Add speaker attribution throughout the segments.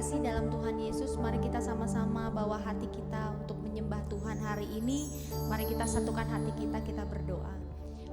Speaker 1: kasih dalam Tuhan Yesus, mari kita sama-sama bawa hati kita untuk menyembah Tuhan hari ini. Mari kita satukan hati kita, kita berdoa.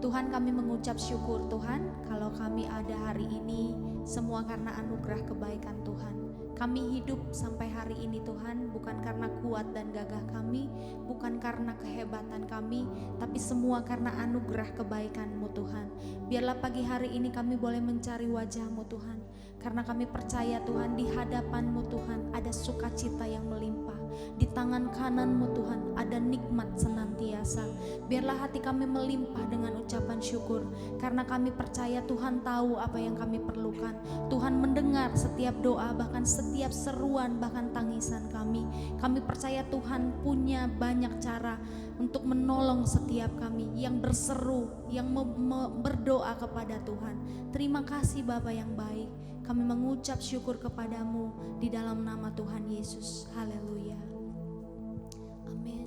Speaker 1: Tuhan, kami mengucap syukur Tuhan, kalau kami ada hari ini semua karena anugerah kebaikan Tuhan. Kami hidup sampai hari ini Tuhan, bukan karena kuat dan gagah kami, bukan karena kehebatan kami, tapi semua karena anugerah kebaikan-Mu Tuhan. Biarlah pagi hari ini kami boleh mencari wajah-Mu Tuhan, karena kami percaya Tuhan, di hadapan-Mu Tuhan ada sukacita yang melimpah. Di tangan kanan-Mu Tuhan ada nikmat senantiasa. Biarlah hati kami melimpah dengan ucapan syukur, karena kami percaya Tuhan tahu apa yang kami perlukan. Tuhan mendengar setiap doa, bahkan setiap seruan, bahkan tangisan kami. Kami percaya Tuhan punya banyak cara untuk menolong setiap kami yang berseru, yang berdoa kepada Tuhan. Terima kasih Bapa yang baik. Kami mengucap syukur kepadamu di dalam nama Tuhan Yesus. Haleluya. Amin.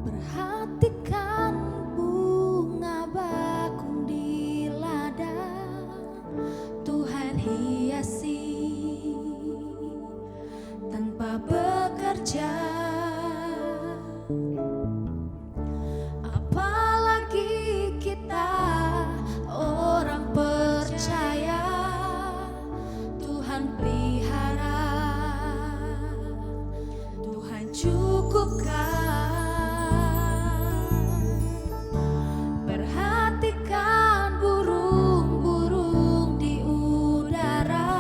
Speaker 1: Perhatikan bunga bakung di ladang, Tuhan hiasi tanpa bekerja. Apalagi kita orang percaya, Tuhan pelihara, Tuhan cukupkan. Perhatikan burung-burung di udara,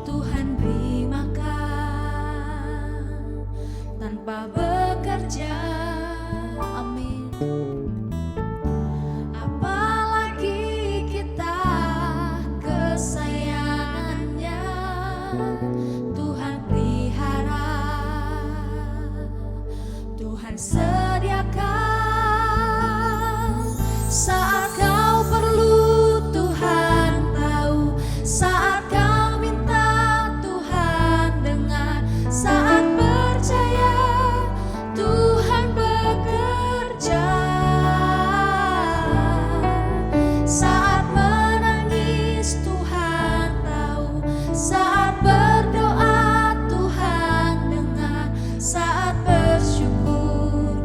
Speaker 1: Tuhan beri makan tanpa bekerja. Amin. Apalagi kita kesayangannya, Tuhan pelihara, Tuhan sediakan. Saat kau perlu Tuhan tahu, saat kau minta Tuhan dengar, saat percaya Tuhan bekerja, saat menangis Tuhan tahu, saat berdoa Tuhan dengar, saat bersyukur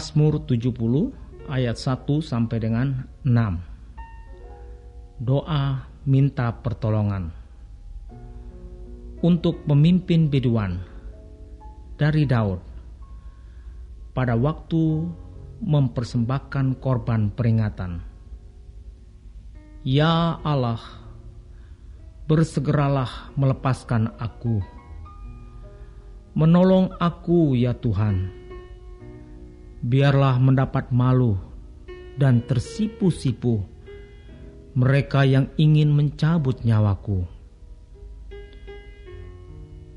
Speaker 2: Mazmur 70 ayat 1 sampai dengan 6. Doa minta pertolongan. Untuk pemimpin biduan dari Daud pada waktu mempersembahkan korban peringatan. Ya Allah, bersegeralah melepaskan aku. Menolong aku ya Tuhan. Biarlah mendapat malu dan tersipu-sipu mereka yang ingin mencabut nyawaku.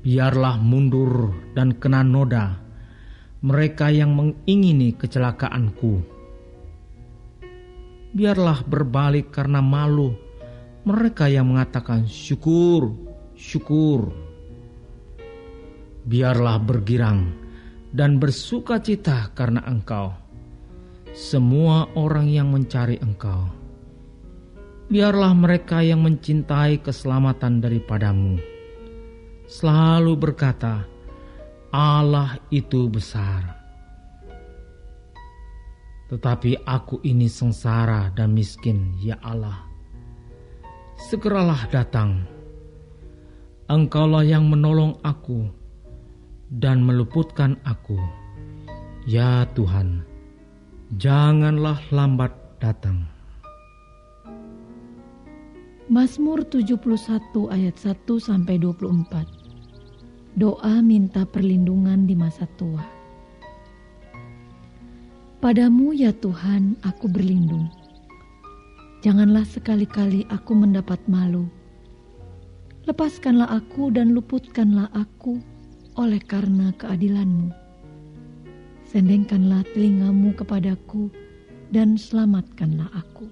Speaker 2: Biarlah mundur dan kena noda mereka yang mengingini kecelakaanku. Biarlah berbalik karena malu mereka yang mengatakan syukur, syukur. Biarlah bergirang dan bersukacita karena Engkau, semua orang yang mencari Engkau. Biarlah mereka yang mencintai keselamatan daripadamu selalu berkata, Allah itu besar. Tetapi aku ini sengsara dan miskin, ya Allah. Segeralah datang. Engkaulah yang menolong aku dan meluputkan aku. Ya Tuhan, janganlah lambat datang.
Speaker 3: Mazmur 71 ayat 1 sampai 24. Doa minta perlindungan di masa tua. Padamu ya Tuhan aku berlindung. Janganlah sekali-kali aku mendapat malu. Lepaskanlah aku dan luputkanlah aku oleh karena keadilan-Mu. Sendengkanlah telinga-Mu kepadaku dan selamatkanlah aku.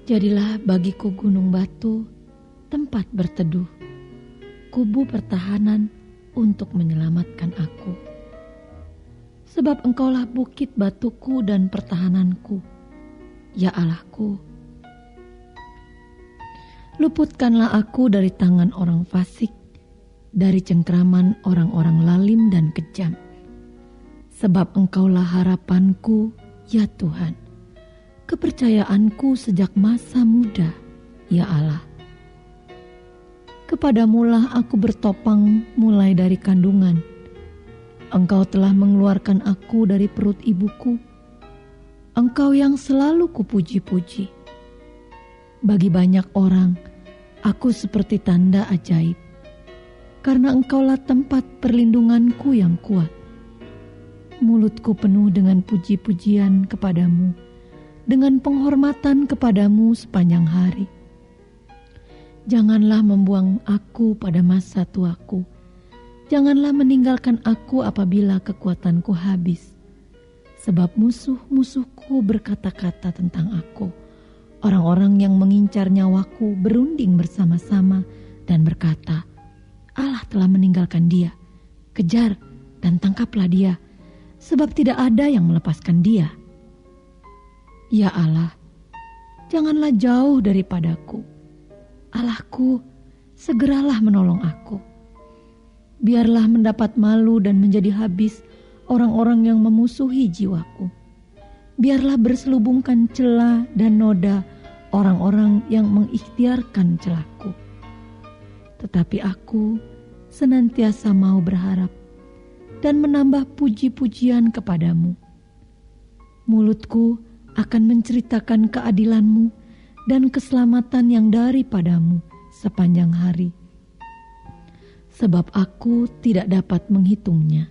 Speaker 3: Jadilah bagiku gunung batu, tempat berteduh, kubu pertahanan untuk menyelamatkan aku. Sebab Engkaulah bukit batuku dan pertahananku, ya Allahku. Luputkanlah aku dari tangan orang fasik, dari cengkraman orang-orang lalim dan kejam. Sebab Engkaulah harapanku, ya Tuhan, kepercayaanku sejak masa muda, ya Allah. Kepadamulah aku bertopang mulai dari kandungan. Engkau telah mengeluarkan aku dari perut ibuku. Engkau yang selalu kupuji-puji. Bagi banyak orang, aku seperti tanda ajaib. Karena Engkaulah tempat perlindunganku yang kuat. Mulutku penuh dengan puji-pujian kepadamu, dengan penghormatan kepadamu sepanjang hari. Janganlah membuang aku pada masa tuaku. Janganlah meninggalkan aku apabila kekuatanku habis. Sebab musuh-musuhku berkata-kata tentang aku. Orang-orang yang mengincar nyawaku berunding bersama-sama dan berkata, Allah telah meninggalkan dia. Kejar dan tangkaplah dia, sebab tidak ada yang melepaskan dia. Ya Allah, janganlah jauh daripadaku. Allahku, segeralah menolong aku. Biarlah mendapat malu dan menjadi habis orang-orang yang memusuhi jiwaku. Biarlah berselubungkan celah dan noda orang-orang yang mengikhtiarkan celahku. Tetapi aku senantiasa mau berharap dan menambah puji-pujian kepadamu. Mulutku akan menceritakan keadilan-Mu dan keselamatan yang daripadamu sepanjang hari. Sebab aku tidak dapat menghitungnya.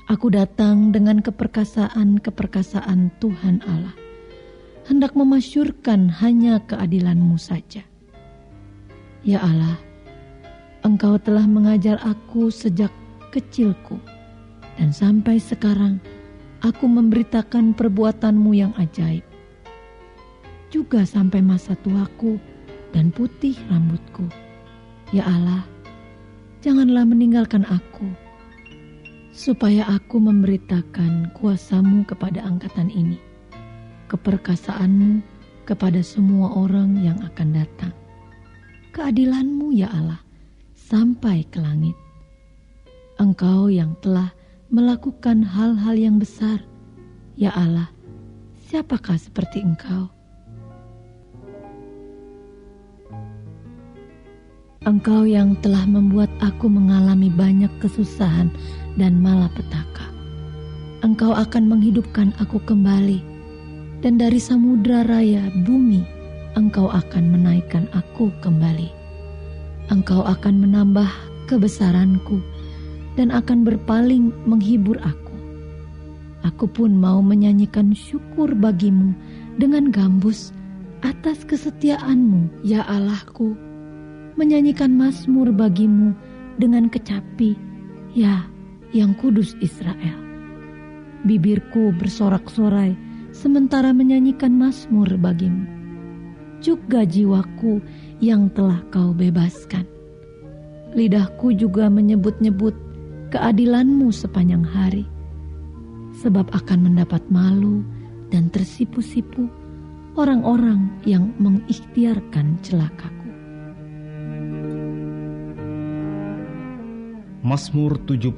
Speaker 3: Aku datang dengan keperkasaan-keperkasaan Tuhan Allah, hendak memasyurkan hanya keadilan-Mu saja. Ya Allah, Engkau telah mengajar aku sejak kecilku, dan sampai sekarang aku memberitakan perbuatan-Mu yang ajaib. Juga sampai masa tuaku dan putih rambutku. Ya Allah, janganlah meninggalkan aku, supaya aku memberitakan kuasa-Mu kepada angkatan ini, keperkasaan-Mu kepada semua orang yang akan datang. Keadilan-Mu ya Allah, sampai ke langit. Engkau yang telah melakukan hal-hal yang besar. Ya Allah, siapakah seperti Engkau? Engkau yang telah membuat aku mengalami banyak kesusahan dan malapetaka. Engkau akan menghidupkan aku kembali, dan dari samudra raya bumi, Engkau akan menaikkan aku kembali. Engkau akan menambah kebesaranku dan akan berpaling menghibur aku. Aku pun mau menyanyikan syukur bagimu dengan gambus atas kesetiaan-Mu, ya Allahku. Menyanyikan mazmur bagimu dengan kecapi, ya yang kudus Israel. Bibirku bersorak-sorai sementara menyanyikan mazmur bagimu. Juga jiwaku yang telah Kau bebaskan. Lidahku juga menyebut-nyebut keadilan-Mu sepanjang hari. Sebab akan mendapat malu dan tersipu-sipu orang-orang yang mengikhtiarkan celakaku.
Speaker 2: Mazmur 72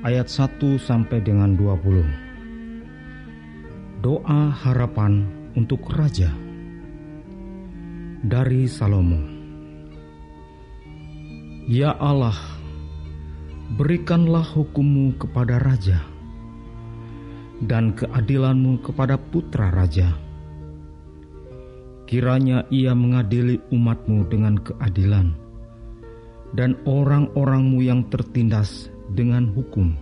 Speaker 2: ayat 1 sampai dengan 20. Doa harapan untuk raja dari Salomo. Ya Allah, berikanlah hukum-Mu kepada raja dan keadilan-Mu kepada putra raja. Kiranya ia mengadili umat-Mu dengan keadilan dan orang-orang-Mu yang tertindas dengan hukum.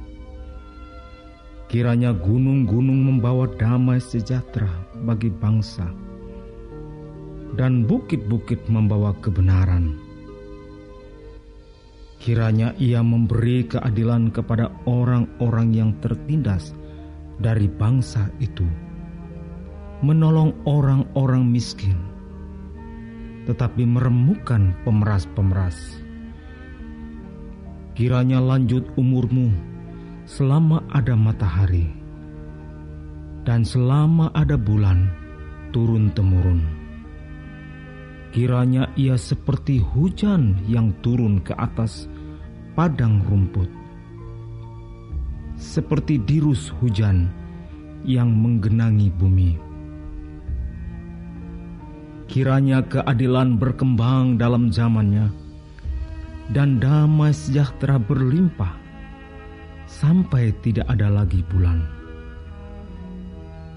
Speaker 2: Kiranya gunung-gunung membawa damai sejahtera bagi bangsa, dan bukit-bukit membawa kebenaran. Kiranya ia memberi keadilan kepada orang-orang yang tertindas dari bangsa itu, menolong orang-orang miskin, tetapi meremukkan pemeras-pemeras. Kiranya lanjut umur-Mu selama ada matahari, dan selama ada bulan turun-temurun. Kiranya ia seperti hujan yang turun ke atas padang rumput, seperti dirus hujan yang menggenangi bumi. Kiranya keadilan berkembang dalam zamannya, dan damai sejahtera berlimpah sampai tidak ada lagi bulan.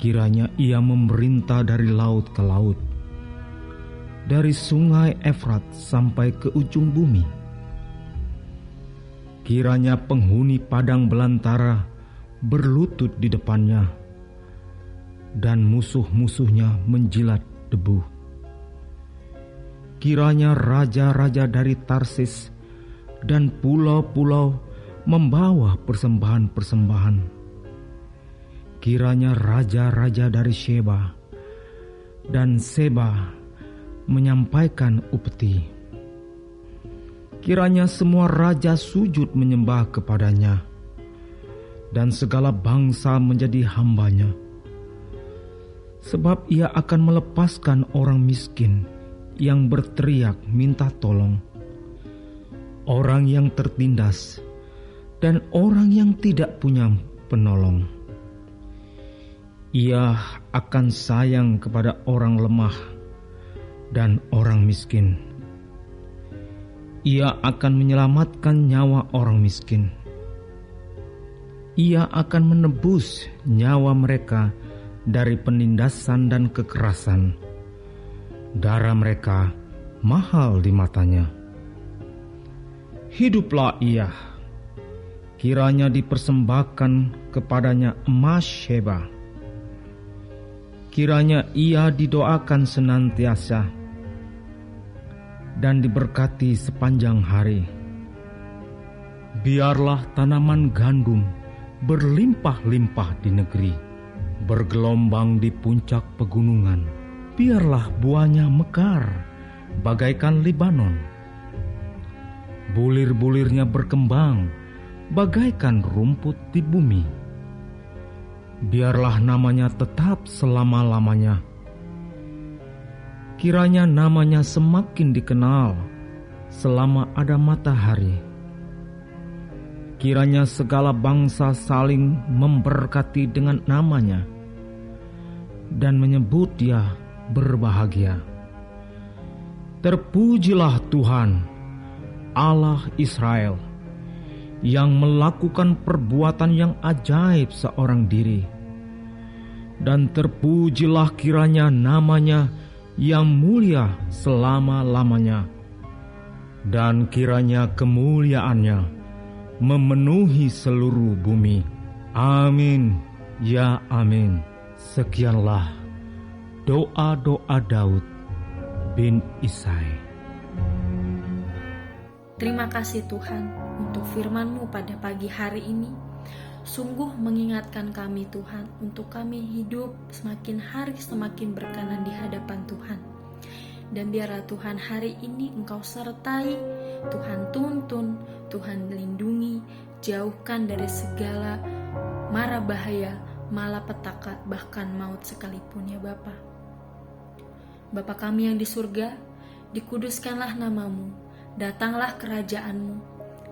Speaker 2: Kiranya ia memerintah dari laut ke laut, dari sungai Efrat sampai ke ujung bumi. Kiranya penghuni padang belantara berlutut di depannya, dan musuh-musuhnya menjilat debu. Kiranya raja-raja dari Tarsis dan pulau-pulau membawa persembahan-persembahan. Kiranya raja-raja dari Sheba dan Seba menyampaikan upeti. Kiranya semua raja sujud menyembah kepadanya, dan segala bangsa menjadi hamba-Nya. Sebab ia akan melepaskan orang miskin yang berteriak minta tolong, orang yang tertindas, dan orang yang tidak punya penolong. Ia akan sayang kepada orang lemah dan orang miskin. Ia akan menyelamatkan nyawa orang miskin. Ia akan menebus nyawa mereka dari penindasan dan kekerasan. Darah mereka mahal di mata-Nya. Hiduplah ia, kiranya dipersembahkan kepadanya emas Sheba. Kiranya ia didoakan senantiasa dan diberkati sepanjang hari. Biarlah tanaman gandum berlimpah-limpah di negeri, bergelombang di puncak pegunungan. Biarlah buahnya mekar bagaikan Libanon. Bulir-bulirnya berkembang bagaikan rumput di bumi. Biarlah namanya tetap selama-lamanya. Kiranya namanya semakin dikenal selama ada matahari. Kiranya segala bangsa saling memberkati dengan namanya dan menyebut dia berbahagia. Terpujilah Tuhan, Allah Israel, yang melakukan perbuatan yang ajaib seorang diri. Dan terpujilah kiranya namanya yang mulia selama-lamanya. Dan kiranya kemuliaannya memenuhi seluruh bumi. Amin, ya amin. Sekianlah doa-doa Daud bin Isai.
Speaker 4: Terima kasih Tuhan untuk firman-Mu pada pagi hari ini. Sungguh mengingatkan kami Tuhan untuk kami hidup semakin hari semakin berkenan di hadapan Tuhan. Dan biarlah Tuhan hari ini Engkau sertai, Tuhan tuntun, Tuhan lindungi, jauhkan dari segala mara bahaya, malapetaka, bahkan maut sekalipun ya Bapa. Bapa kami yang di surga, dikuduskanlah nama-Mu, datanglah kerajaan-Mu,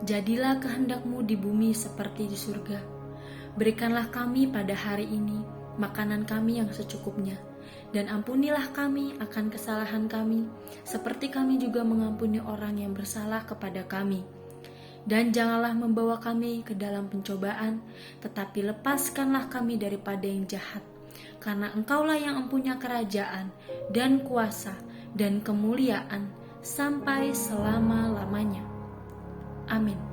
Speaker 4: jadilah kehendak-Mu di bumi seperti di surga. Berikanlah kami pada hari ini makanan kami yang secukupnya, dan ampunilah kami akan kesalahan kami, seperti kami juga mengampuni orang yang bersalah kepada kami. Dan janganlah membawa kami ke dalam pencobaan, tetapi lepaskanlah kami daripada yang jahat. Karena Engkaulah yang mempunyai kerajaan, dan kuasa, dan kemuliaan, sampai selama-lamanya. Amin.